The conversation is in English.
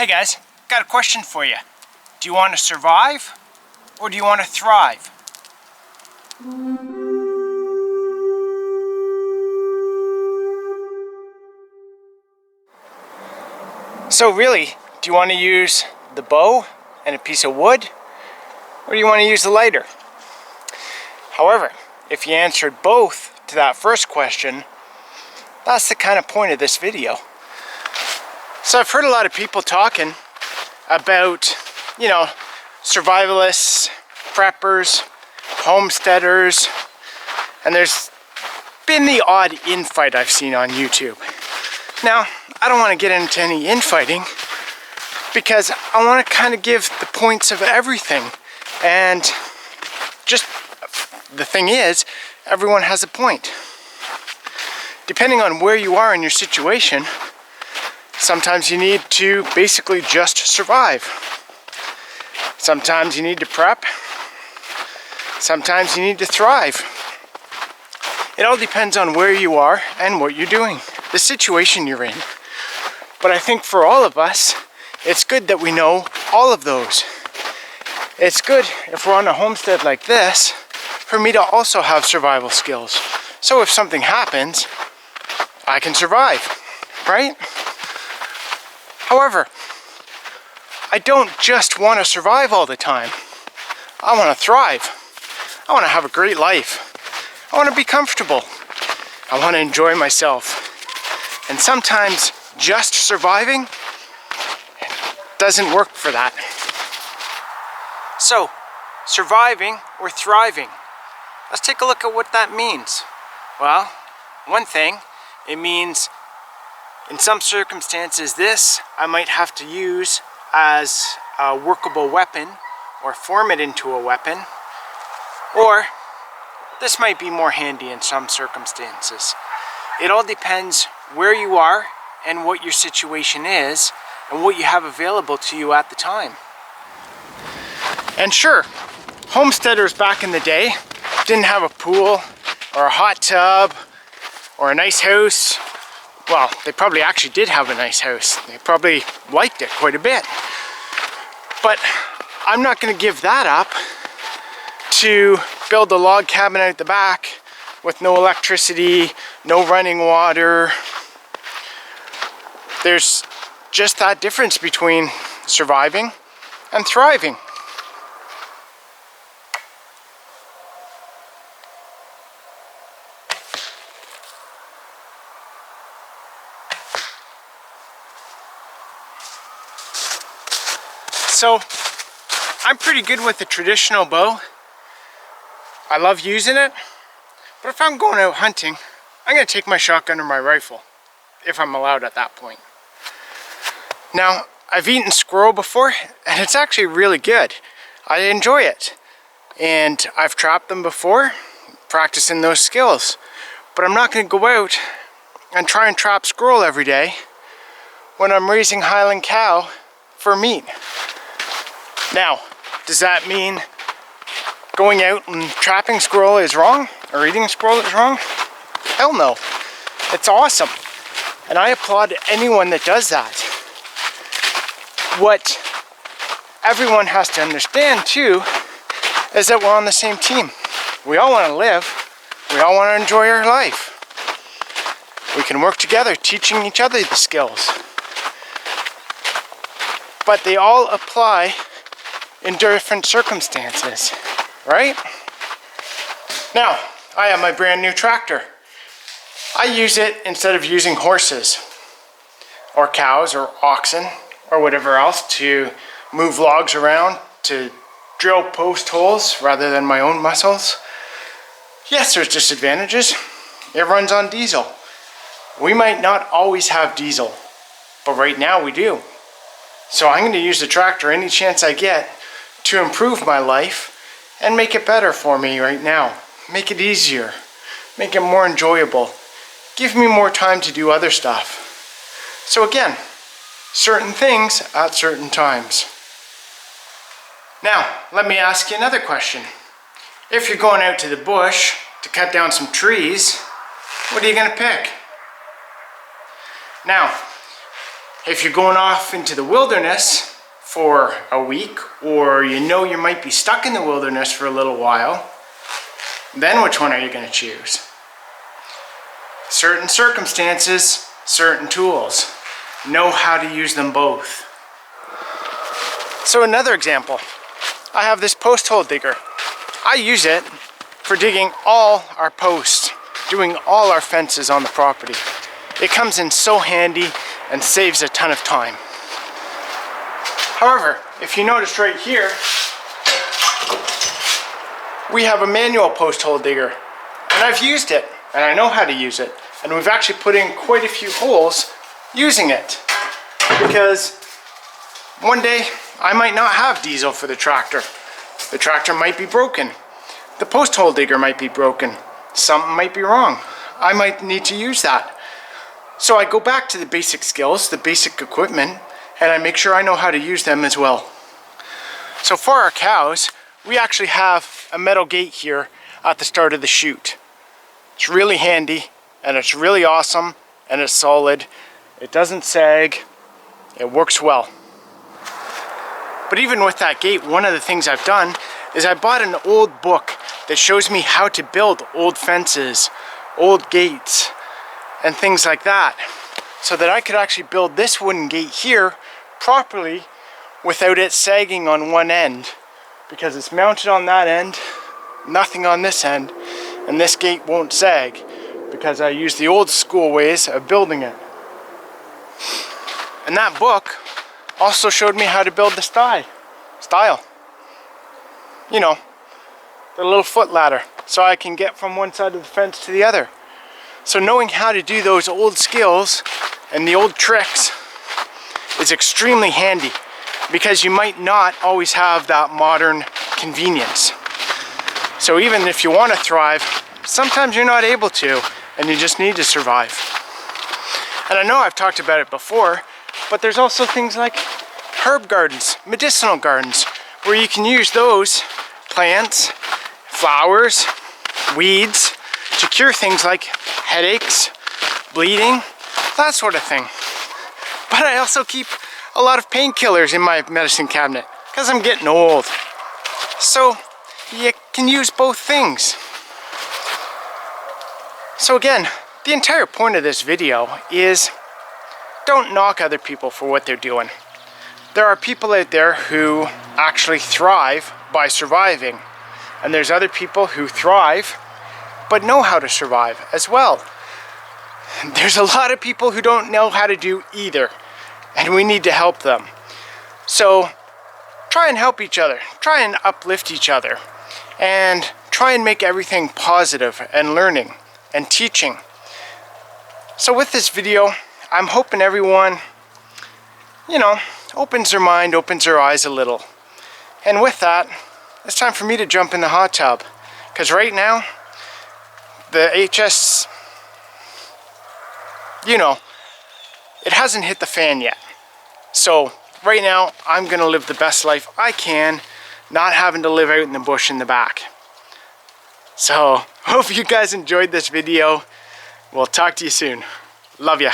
Hey guys, got a question for you. Do you want to survive or do you want to thrive? So really, do you want to use the bow and a piece of wood, or do you want to use the lighter? However, if you answered both to that first question, that's the kind of point of this video. So I've heard a lot of people talking about, survivalists, preppers, homesteaders, and there's been the odd infight I've seen on YouTube. Now, I don't want to get into any infighting because I want to kind of give the points of everything. And just the thing is, everyone has a point. Depending on where you are in your situation, sometimes you need to basically just survive. Sometimes you need to prep. Sometimes you need to thrive. It all depends on where you are and what you're doing, the situation you're in. But I think for all of us, it's good that we know all of those. It's good if we're on a homestead like this, for me to also have survival skills. So if something happens, I can survive, right? However, I don't just want to survive all the time. I want to thrive. I want to have a great life. I want to be comfortable. I want to enjoy myself. And sometimes just surviving doesn't work for that. So, surviving or thriving. Let's take a look at what that means. Well, one thing, it means in some circumstances this I might have to use as a workable weapon or form it into a weapon, or this might be more handy in some circumstances. It all depends where you are and what your situation is and what you have available to you at the time. And sure, homesteaders back in the day didn't have a pool or a hot tub or a nice house. Well, they probably actually did have a nice house. They probably liked it quite a bit. But I'm not going to give that up to build a log cabin out the back with no electricity, no running water. There's just that difference between surviving and thriving. So, I'm pretty good with the traditional bow. I love using it, but if I'm going out hunting, I'm going to take my shotgun or my rifle, if I'm allowed at that point. Now, I've eaten squirrel before, and it's actually really good. I enjoy it. And I've trapped them before, practicing those skills. But I'm not going to go out and try and trap squirrel every day when I'm raising Highland cow for meat. Now, does that mean going out and trapping squirrel is wrong? Or eating squirrel is wrong? Hell no. It's awesome. And I applaud anyone that does that. What everyone has to understand too is that we're on the same team. We all want to live. We all want to enjoy our life. We can work together, teaching each other the skills. But they all apply in different circumstances, right? Now, I have my brand new tractor. I use it instead of using horses or cows or oxen or whatever else to move logs around, to drill post holes rather than my own muscles. Yes, there's disadvantages. It runs on diesel. We might not always have diesel, but right now we do. So I'm going to use the tractor any chance I get to improve my life and make it better for me right now. Make it easier. Make it more enjoyable. Give me more time to do other stuff. So again, certain things at certain times. Now, let me ask you another question. If you're going out to the bush to cut down some trees, what are you going to pick? Now, If you're going off into the wilderness for a week, or you know you might be stuck in the wilderness for a little while, then which one are you going to choose? Certain circumstances, certain tools. Know how to use them both. So another example, I have this post hole digger. I use it for digging all our posts, doing all our fences on the property. It comes in so handy and saves a ton of time. However, if you notice right here, we have a manual post hole digger, and I've used it and I know how to use it, and we've actually put in quite a few holes using it, because one day I might not have diesel for the tractor. The tractor might be broken. The post hole digger might be broken. Something might be wrong. I might need to use that. So I go back to the basic skills, the basic equipment, and I make sure I know how to use them as well. So for our cows, we actually have a metal gate here at the start of the chute. It's really handy, and it's really awesome, and it's solid. It doesn't sag. It works well. But even with that gate, one of the things I've done is I bought an old book that shows me how to build old fences, old gates, and things like that, so that I could actually build this wooden gate here properly without it sagging on one end, because it's mounted on that end, nothing on this end, and this gate won't sag because I use the old school ways of building it. And that book also showed me how to build the stile. You know, the little foot ladder, so I can get from one side of the fence to the other. So knowing how to do those old skills and the old tricks is extremely handy, because you might not always have that modern convenience. So even if you want to thrive, sometimes you're not able to, and you just need to survive. And I know I've talked about it before, but there's also things like herb gardens, medicinal gardens, where you can use those plants, flowers, weeds to cure things like headaches, bleeding, that sort of thing. But I also keep a lot of painkillers in my medicine cabinet because I'm getting old. So you can use both things. So again, the entire point of this video is don't knock other people for what they're doing. There are people out there who actually thrive by surviving, and there's other people who thrive but know how to survive as well. There's a lot of people who don't know how to do either, and we need to help them. So try and help each other, try and uplift each other, and try and make everything positive and learning and teaching. So with this video, I'm hoping everyone, you know, opens their mind, opens their eyes a little. And with that, it's time for me to jump in the hot tub, because right now the HS, you know, it hasn't hit the fan yet. So right now I'm gonna live the best life I can, not having to live out in the bush in the back. So hope you guys enjoyed this video. We'll talk to you soon. Love ya.